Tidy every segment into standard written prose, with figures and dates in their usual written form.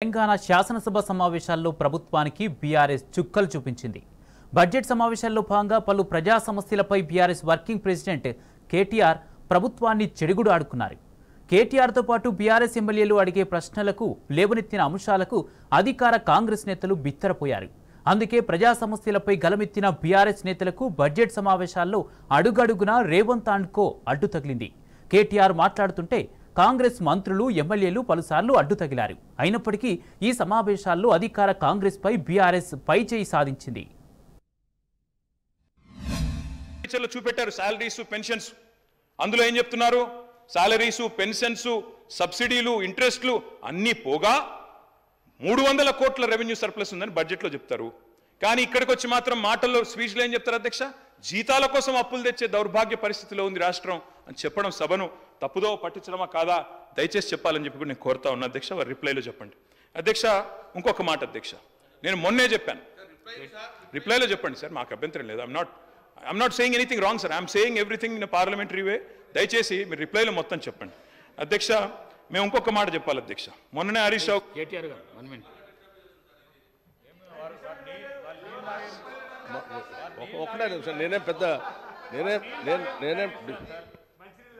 తెలంగాణ శాసనసభ సమావేశాల్లో ప్రభుత్వానికి బీఆర్ఎస్ చుక్కలు చూపించింది. బడ్జెట్ సమావేశాల్లో భాగంగా పలు ప్రజా సమస్యలపై బీఆర్ఎస్ వర్కింగ్ ప్రెసిడెంట్ కేటీఆర్ ప్రభుత్వాన్ని చెడుగుడు ఆడుకున్నారు. కేటీఆర్తో పాటు బీఆర్ఎస్ ఎమ్మెల్యేలు అడిగే ప్రశ్నలకు లేవనెత్తిన అంశాలకు అధికార కాంగ్రెస్ నేతలు బిత్తరపోయారు. అందుకే ప్రజా సమస్యలపై గలమెత్తిన బీఆర్ఎస్ నేతలకు బడ్జెట్ సమావేశాల్లో అడుగడుగునా రేవంత్ అండ్ కో అడ్డు తగిలింది. కేటీఆర్ మాట్లాడుతుంటే కాంగ్రెస్ మంత్రులు ఎమ్మెల్యేలు పలుసార్లు అడ్డు తగిలారు. అయినప్పటికీ ఈ సమావేశాల్లో అధికార కాంగ్రెస్ పై బీఆర్ఎస్ పైచేయి సాధించింది. చూపెట్టారు సాలరీస్ పెన్షన్స్. అందులో ఏం చెప్తున్నారు? సాలరీస్ పెన్షన్స్ సబ్సిడీలు ఇంట్రెస్ట్లు అన్నీ పోగా 300 కోట్ల రెవెన్యూ సర్ప్లస్ ఉందని బడ్జెట్లో చెప్తారు. కానీ ఇక్కడికి వచ్చి మాత్రం మాటల్లో స్పీచ్లో ఏం చెప్తారు అధ్యక్ష? జీతాల కోసం అప్పులు తెచ్చే దౌర్భాగ్య పరిస్థితిలో ఉంది రాష్ట్రం అని చెప్పడం సభను తప్పుదో పట్టించడమా కాదా దయచేసి చెప్పాలని చెప్పి కూడా నేను కోరుతా ఉన్నా అధ్యక్ష. వారి రిప్లైలో చెప్పండి అధ్యక్ష. ఇంకొక మాట అధ్యక్ష, నేను మొన్నే చెప్పాను, రిప్లైలో చెప్పండి సార్, మాకు అభ్యంతరం లేదు. I'm not saying anything wrong sir, I'm saying everything in parliamentary way. దయచేసి మీరు రిప్లైలో మొత్తం చెప్పండి అధ్యక్ష. మేము ఇంకొక మాట చెప్పాలి అధ్యక్ష. మొన్ననే హరీష్ రావు కేటీఆర్ గారు 1 మినిట్ ఒకటే నిమిషం, నేనే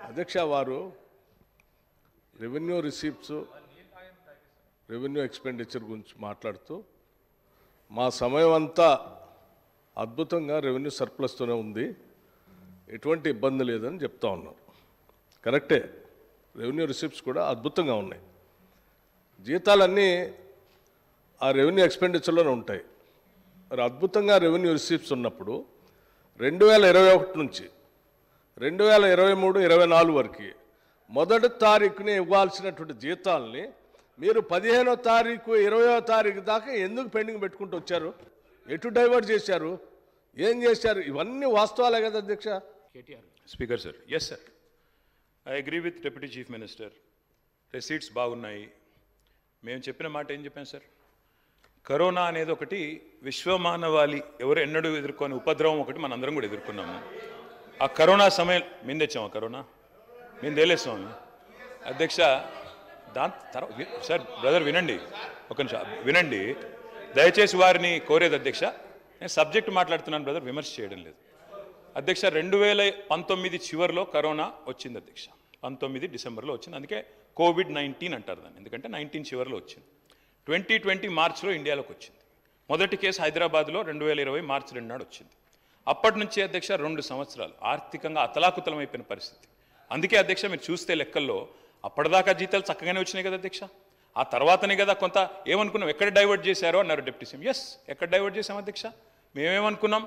అధ్యక్ష, వారు రెవెన్యూ రిసీప్ట్స్ రెవెన్యూ ఎక్స్పెండిచర్ గురించి మాట్లాడుతూ మా సమయం అంతా అద్భుతంగా రెవెన్యూ సర్ప్లస్తోనే ఉంది, ఎటువంటి ఇబ్బంది లేదని చెప్తా ఉన్నారు. కరెక్టే, రెవెన్యూ రిసీప్ట్స్ కూడా అద్భుతంగా ఉన్నాయి. జీతాలన్నీ ఆ రెవెన్యూ ఎక్స్పెండిచర్లోనే ఉంటాయి. మరి అద్భుతంగా రెవెన్యూ రిసీప్ట్స్ ఉన్నప్పుడు 2021 నుంచి 2023-24 వరకు మొదటి తారీఖుని ఇవ్వాల్సినటువంటి జీతాలని మీరు 15వ తారీఖు 20వ తారీఖు దాకా ఎందుకు పెండింగ్ పెట్టుకుంటూ వచ్చారు? ఎటు డైవర్ట్ చేశారు? ఏం చేశారు? ఇవన్నీ వాస్తవాలే కదా అధ్యక్ష. Speaker sir, yes sir, I agree with deputy chief minister. Receipts బాగున్నాయి. మేము చెప్పిన మాట ఏం చెప్పాం సార్? కరోనా అనేది ఒకటి విశ్వమానవాళి ఎవరు ఎన్నడూ ఎదుర్కొని ఉపద్రవం ఒకటి మనందరం కూడా ఎదుర్కొన్నాము. ఆ కరోనా సమయం మేము తెచ్చాము, కరోనా మేము తేలేస్తాము అధ్యక్ష. దాని తర్వాత సార్ బ్రదర్ వినండి, ఒక నిమిషం వినండి దయచేసి. వారిని కోరేది అధ్యక్ష, నేను సబ్జెక్ట్ మాట్లాడుతున్నాను బ్రదర్, విమర్శ చేయడం లేదు అధ్యక్ష. 2019 చివరిలో కరోనా వచ్చింది అధ్యక్ష, 19 డిసెంబర్లో వచ్చింది. అందుకే కోవిడ్-19 అంటారు దాన్ని, ఎందుకంటే 19 చివరిలో వచ్చింది. 2020 మార్చిలో ఇండియాలోకి వచ్చింది. మొదటి కేసు హైదరాబాద్లో 2020 మార్చి 2 నాడు వచ్చింది. అప్పటి నుంచి అధ్యక్ష 2 సంవత్సరాలు ఆర్థికంగా అతలాకుతలమైపోయిన పరిస్థితి. అందుకే అధ్యక్ష మీరు చూస్తే లెక్కల్లో అప్పటిదాకా జీతాలు చక్కగానే వచ్చినాయి కదా అధ్యక్ష. ఆ తర్వాతనే కదా కొంత ఏమనుకున్నాం, ఎక్కడ డైవర్ట్ చేశారో అన్నారు డిప్యూటీ సీఎం. ఎస్, ఎక్కడ డైవర్ట్ చేశాం అధ్యక్ష? మేమేమనుకున్నాం?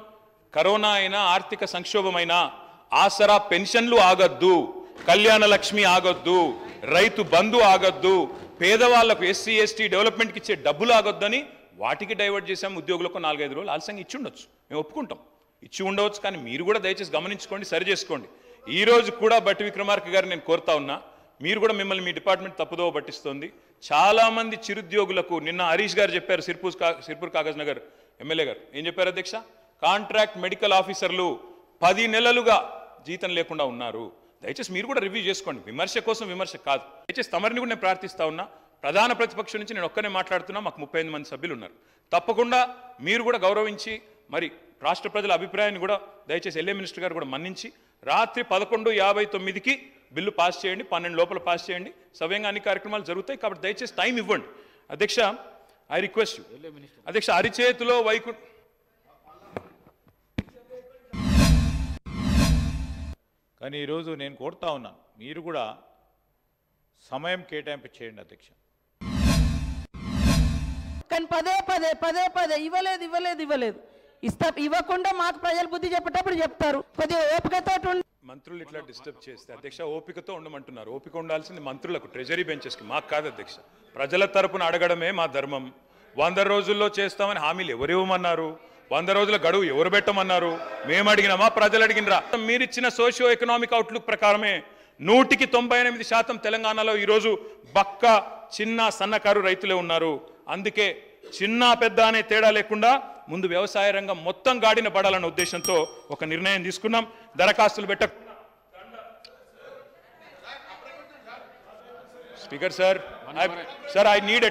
కరోనా అయినా ఆర్థిక సంక్షోభమైనా ఆసరా పెన్షన్లు ఆగొద్దు, కళ్యాణ లక్ష్మి ఆగొద్దు, రైతు బంధు ఆగొద్దు, పేదవాళ్లకు ఎస్సీ ఎస్టీ డెవలప్మెంట్కి ఇచ్చే డబ్బులు ఆగొద్దని వాటికి డైవర్ట్ చేశాం. ఉద్యోగులకు 4-5 రోజులు ఆలస్యంగా ఇచ్చి ఉండొచ్చు, మేము ఒప్పుకుంటాం, ఇచ్చి ఉండవచ్చు. కానీ మీరు కూడా దయచేసి గమనించుకోండి, సరి చేసుకోండి. ఈ రోజు కూడా బట్టి విక్రమార్క గారు నేను కోరుతా ఉన్నా, మీరు కూడా మిమ్మల్ని మీ డిపార్ట్మెంట్ తప్పుదోవ పట్టిస్తోంది. చాలామంది చిరుద్యోగులకు నిన్న హరీష్ గారు చెప్పారు, సిర్పూర్ కాగజ్ నగర్ ఎమ్మెల్యే గారు ఏం చెప్పారు అధ్యక్ష? కాంట్రాక్ట్ మెడికల్ ఆఫీసర్లు 10 నెలలుగా జీతం లేకుండా ఉన్నారు. దయచేసి మీరు కూడా రివ్యూ చేసుకోండి. విమర్శ కోసం విమర్శ కాదు. దయచేసి తమరిని కూడా నేను ప్రార్థిస్తా ఉన్నా, ప్రధాన ప్రతిపక్షం నుంచి నేను ఒక్కనే మాట్లాడుతున్నా, మాకు 35 మంది సభ్యులు ఉన్నారు. తప్పకుండా మీరు కూడా గౌరవించి మరి రాష్ట్ర ప్రజల అభిప్రాయాన్ని కూడా దయచేసి ఎల్ఏ మినిస్టర్ గారు కూడా మన్నించి రాత్రి 11:59కి బిల్లు పాస్ చేయండి, 12 లోపల పాస్ చేయండి. సవ్యంగా అన్ని కార్యక్రమాలు జరుగుతాయి కాబట్టి దయచేసి టైం ఇవ్వండి అధ్యక్ష. ఐ రిక్వెస్ట్ యూ అధ్యక్ష. అరిచేతిలో వైకుంఠ కానీ ఈరోజు నేను కోరుతా ఉన్నాను, మీరు కూడా సమయం కేటాయింపు చేయండి అధ్యక్ష. కానీ పదే ఇవ్వలేదు ఇవ్వకుండా మాకు ప్రజలు బుద్ధి చెప్పేటప్పుడు చెప్తారు. కొద్దిగా ఓపికతో మంత్రులు ఇట్లా డిస్టర్బ్ చేస్తే అధ్యక్ష ఓపికతో ఉండమంటున్నారు. ఓపిక ఉండాల్సింది మంత్రులకు, ట్రెజరీ బెంచెస్కి, మాకు కాదు అధ్యక్ష. ప్రజల తరపున అడగడమే మా ధర్మం. 100 రోజుల్లో చేస్తామని హామీలు ఎవరు ఇవ్వమన్నారు? 100 రోజుల గడువు ఎవరు పెట్టమన్నారు? మేము అడిగినామా, ప్రజలు అడిగినరా? మీరిచ్చిన సోషియో ఎకనామిక్ అవుట్లుక్ ప్రకారమే 100% తెలంగాణలో ఈరోజు బక్క చిన్న సన్నకారు రైతులే ఉన్నారు. అందుకే చిన్న పెద్ద అనే తేడా లేకుండా ముందు వ్యవసాయ రంగం మొత్తం గాడిన పడాలన్న ఉద్దేశంతో ఒక నిర్ణయం తీసుకున్నాం. దరఖాస్తులు speaker sir I need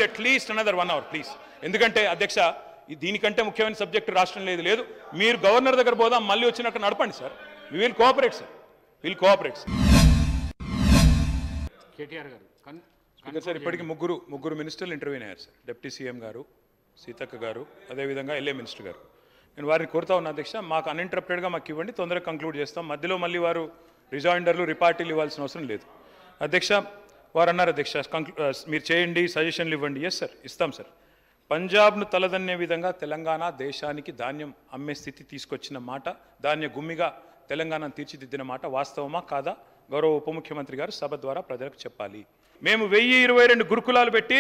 at least another 1 hour please. ఎందుకంటే అధ్యక్ష దీనికంటే ముఖ్యమైన సబ్జెక్ట్ రాష్ట్రం లేదు. మీరు గవర్నర్ దగ్గర పోదాం, మళ్ళీ వచ్చినట్టు నడపండి sir. We will cooperate sir. KTR గారు స్పీకర్ సార్, ఇప్పటికీ ముగ్గురు మినిస్టర్లు ఇంటర్వ్యూ అయ్యారు సార్. డిప్యూటీ సీఎం గారు, సీతక్క గారు, అదేవిధంగా ఎల్ఏ మినిస్టర్ గారు. నేను వారిని కోరుతా ఉన్నా అధ్యక్ష, మాకు అన్ఇంటరప్టెడ్గా మాకు ఇవ్వండి, తొందరగా కంక్లూడ్ చేస్తాం. మధ్యలో మళ్ళీ వారు రిజాయిండర్లు రిపార్టీలు ఇవ్వాల్సిన అవసరం లేదు. అధ్యక్ష వారు అన్నారు అధ్యక్ష మీరు చేయండి, సజెషన్లు ఇవ్వండి. ఎస్ సార్, ఇస్తాం సార్. పంజాబ్ను తలదన్నే విధంగా తెలంగాణ దేశానికి ధాన్యం అమ్మే స్థితి తీసుకొచ్చిన మాట, ధాన్య గుమ్మిగా తెలంగాణను తీర్చిదిద్దిన మాట వాస్తవమా కాదా గౌరవ ఉప ముఖ్యమంత్రి గారు సభ ద్వారా ప్రజలకు చెప్పాలి. మేము 1022 గురుకులాలు పెట్టి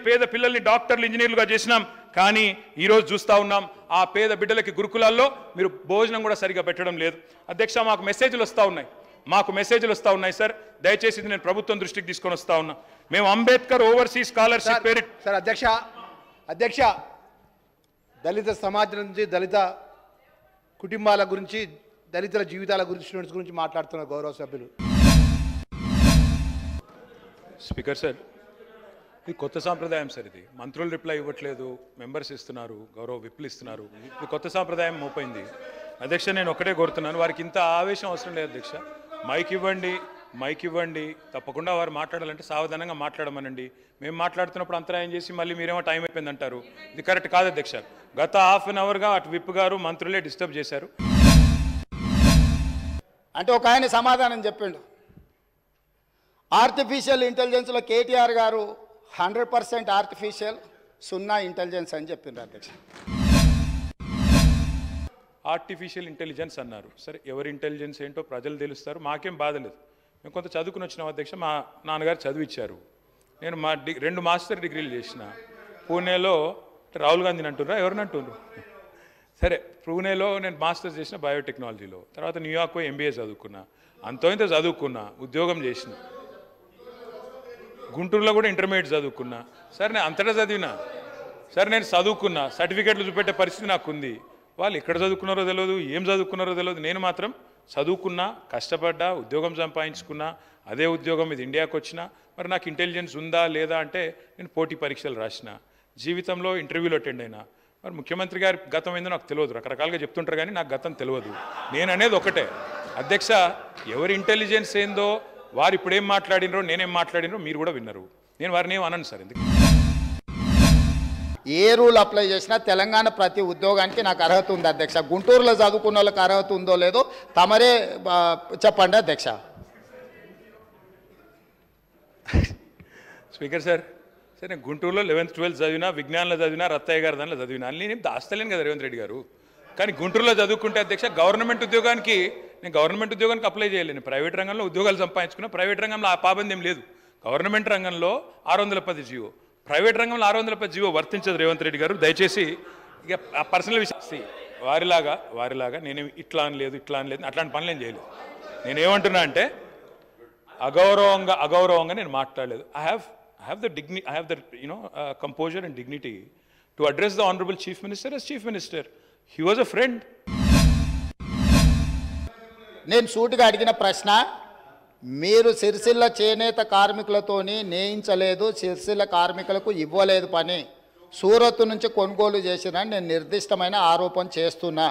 పేద పిల్లల్ని డాక్టర్లు, ఇంజనీర్లుగా చేసినాం. కానీ ఈరోజు చూస్తూ ఉన్నాం ఆ పేద బిడ్డలకి గురుకులాల్లో మీరు భోజనం కూడా సరిగా పెట్టడం లేదు. అధ్యక్ష మాకు మెసేజ్లు వస్తూ ఉన్నాయి సార్. దయచేసి ఇది నేను ప్రభుత్వం దృష్టికి తీసుకొని వస్తూ ఉన్నా. మేము అంబేద్కర్ ఓవర్సీస్ స్కాలర్షిప్ పేరిట సార్ అధ్యక్ష దళిత సమాజం నుంచి, దళిత కుటుంబాల గురించి, దళితుల జీవితాల గురించి మాట్లాడుతున్న గౌరవ సభ్యులు. స్పీకర్ సార్, ఇది కొత్త సాంప్రదాయం సార్. ఇది మంత్రులు రిప్లై ఇవ్వట్లేదు, మెంబర్స్ ఇస్తున్నారు, గౌరవ విప్లు ఇస్తున్నారు. ఇది కొత్త సాంప్రదాయం మోపోయింది. అధ్యక్ష నేను ఒకటే కోరుతున్నాను, వారికి ఇంత ఆవేశం అవసరం లేదు అధ్యక్ష. మైక్ ఇవ్వండి, తప్పకుండా వారు మాట్లాడాలంటే సావధానంగా మాట్లాడమనండి. మేము మాట్లాడుతున్నప్పుడు అంతరాయం చేసి మళ్ళీ మీరేమో టైం అయిపోయింది అంటారు. ఇది కరెక్ట్ కాదు అధ్యక్ష. గత ½ an hourగా అటు విప్ గారు, మంత్రులే డిస్టర్బ్ చేశారు. అంటే ఒక ఆయన సమాధానం చెప్పిండు, ఆర్టిఫిషియల్ ఇంటెలిజెన్స్లో కేటీఆర్ గారు 100% ఆర్టిఫిషియల్, 0 ఇంటెలిజెన్స్ అని చెప్పిండ్రు అధ్యక్ష. ఆర్టిఫిషియల్ ఇంటెలిజెన్స్ అన్నారు. సరే, ఎవరి ఇంటెలిజెన్స్ ఏంటో ప్రజలు తెలుస్తారు, మాకేం బాధ లేదు. మేము కొంత చదువుకుని వచ్చినాం అధ్యక్ష. మా నాన్నగారు చదివిచ్చారు. నేను 2 మాస్టర్ డిగ్రీలు చేసిన. పూణేలో రాహుల్ గాంధీని అంటున్నారా, ఎవరిని అంటున్నారు? సరే, పూణేలో నేను మాస్టర్స్ చేసిన బయోటెక్నాలజీలో. తర్వాత న్యూయార్క్ MBA చదువుకున్నా. అంతో ఇంత చదువుకున్నా, ఉద్యోగం చేసిన. గుంటూరులో కూడా ఇంటర్మీడియట్ చదువుకున్నా. సరే, నేను అంతటా చదివినా. సరే, నేను చదువుకున్నా, సర్టిఫికేట్లు చూపెట్టే పరిస్థితి నాకు ఉంది. వాళ్ళు ఎక్కడ చదువుకున్నారో తెలియదు, ఏం చదువుకున్నారో తెలియదు. నేను మాత్రం చదువుకున్నా, కష్టపడ్డా, ఉద్యోగం సంపాదించుకున్నా. అదే ఉద్యోగం ఇది ఇండియాకి వచ్చినా. మరి నాకు ఇంటెలిజెన్స్ ఉందా లేదా అంటే నేను పోటీ పరీక్షలు రాసిన, జీవితంలో ఇంటర్వ్యూలు అటెండ్ అయినా. మరి ముఖ్యమంత్రి గారి గతం ఏందో నాకు తెలియదు, రకరకాలుగా చెప్తుంటారు కానీ నాకు గతం తెలియదు. నేను అనేది ఒకటే అధ్యక్ష, ఎవరి ఇంటెలిజెన్స్ ఏందో, వారు ఇప్పుడు ఏం మాట్లాడినరో, నేనేం మాట్లాడినరో మీరు కూడా విన్నారు. నేను వారిని ఏం అనను సార్. ఎందుకు ఏ రూల్ అప్లై చేసినా తెలంగాణ ప్రతి ఉద్యోగానికి నాకు అర్హత ఉంది అధ్యక్ష. గుంటూరులో చదువుకున్న వాళ్ళకి అర్హత ఉందో లేదో తమరే చెప్పండి అధ్యక్ష. స్పీకర్ సార్, సరే నేను గుంటూరులో 11th 12th చదివినా, విజ్ఞానంలో చదివినా, రత్తయ్య గారి దానిలో చదివినా. అన్నీ నేను దాస్తలేను కదా రేవంత్ రెడ్డి గారు. కానీ గుంటూరులో చదువుకుంటే అధ్యక్ష గవర్నమెంట్ ఉద్యోగానికి అప్లై చేయలేను. ప్రైవేట్ రంగంలో ఉద్యోగాలు సంపాదించుకున్నా. ప్రైవేట్ రంగంలో ఆ పాబంద్యం లేదు. గవర్నమెంట్ రంగంలో 610 జీవో, ప్రైవేట్ రంగంలో 610 జీవో వర్తించదు రేవంత్ రెడ్డి గారు. దయచేసి ఇక ఆ పర్సనల్ విషయం వారిలాగా నేనేమి ఇట్లా అనలేదు అట్లాంటి పనులు ఏం చేయలేదు. నేనేమంటున్నా అంటే అగౌరవంగా నేను మాట్లాడలేదు. I have the composure and dignity to address the Honorable Chief Minister as Chief Minister. He was a friend. నేను సూటిగా అడిగిన ప్రశ్న, మీరు సిరిసిల్ల చేనేత కార్మికులతోని నేయించలేదు, సిరిసిల్ల కార్మికులకు ఇవ్వలేదు పని, సూరత్ నుంచి కొనుగోలు చేసినని నేను నిర్దిష్టమైన ఆరోపణ చేస్తున్నా.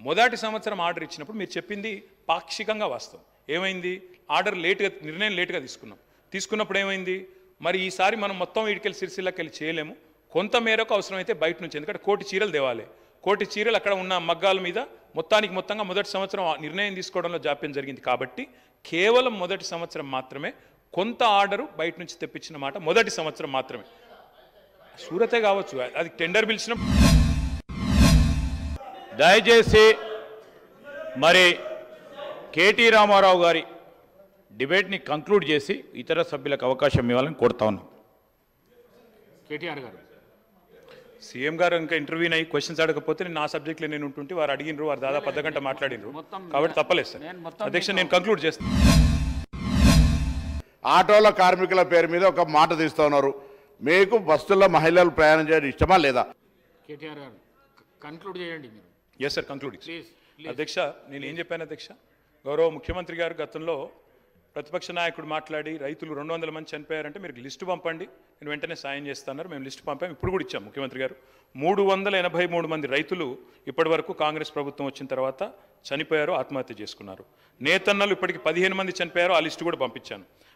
మొదటి సంవత్సరం ఆర్డర్ ఇచ్చినప్పుడు మీరు చెప్పింది పాక్షికంగా వాస్తవం. ఏమైంది? ఆర్డర్ నిర్ణయం లేట్గా తీసుకున్నప్పుడు ఏమైంది? మరి ఈసారి మనం మొత్తం వీడికెళ్ళి సిరిసిల్లకి వెళ్ళి చేయలేము, కొంత మేరకు అవసరమైతే బయట నుంచి, ఎందుకంటే 1 కోటి చీరలు తేవాలి. 1 కోటి చీరలు అక్కడ ఉన్న మగ్గాల మీద మొత్తంగా మొదటి సంవత్సరం నిర్ణయం తీసుకోవడంలో జాప్యం జరిగింది. కాబట్టి కేవలం మొదటి సంవత్సరం మాత్రమే కొంత ఆర్డరు బయట నుంచి తెప్పించిన మాట మొదటి సంవత్సరం మాత్రమే. సూరతే కావచ్చు, అది టెండర్ పిలిచిన. దయచేసి మరి కేటీ రామారావు గారి డిబేట్ని కంక్లూడ్ చేసి ఇతర సభ్యులకు అవకాశం ఇవ్వాలని కోరుతా ఉన్నాం. కేటీఆర్ గారు, సీఎం గారు ఇంకా ఇంటర్వ్యూ అయ్యి క్వశ్చన్స్ అడగకపోతే నేను నా సబ్జెక్ట్లో నేను ఉంటుంటే వారు అడిగినరు, వారు దాదాపు 10 గంట మాట్లాడినరు. కాబట్టి తప్పలేదు సార్. అధ్యక్ష నేను కంక్లూడ్ చేస్తాను. ఆటోల కార్మికుల పేరు మీద ఒక మాట తీస్తూ ఉన్నారు. మీకు బస్సుల్లో మహిళలు ప్రయాణం చేయడం ఇష్టమా లేదా? కేటీఆర్ గారు కన్క్లూడ్ చేయండి మీరు. Yes sir, conclude. అధ్యక్ష నేను ఏం చెప్పాను అధ్యక్ష, గౌరవ ముఖ్యమంత్రి గారు గతంలో ప్రతిపక్ష నాయకుడు మాట్లాడి రైతులు 200 మంది చనిపోయారంటే మీరు లిస్టు పంపండి, నేను వెంటనే సాయం చేస్తాన్నారు. మేము లిస్టు పంపాం, ఇప్పుడు కూడా ఇచ్చాం ముఖ్యమంత్రి గారు. 383 మంది రైతులు ఇప్పటి వరకు కాంగ్రెస్ ప్రభుత్వం వచ్చిన తర్వాత చనిపోయారు, ఆత్మహత్య చేసుకున్నారు. నేతన్నలు ఇప్పటికి 15 మంది చనిపోయారు, ఆ లిస్టు కూడా పంపించాను.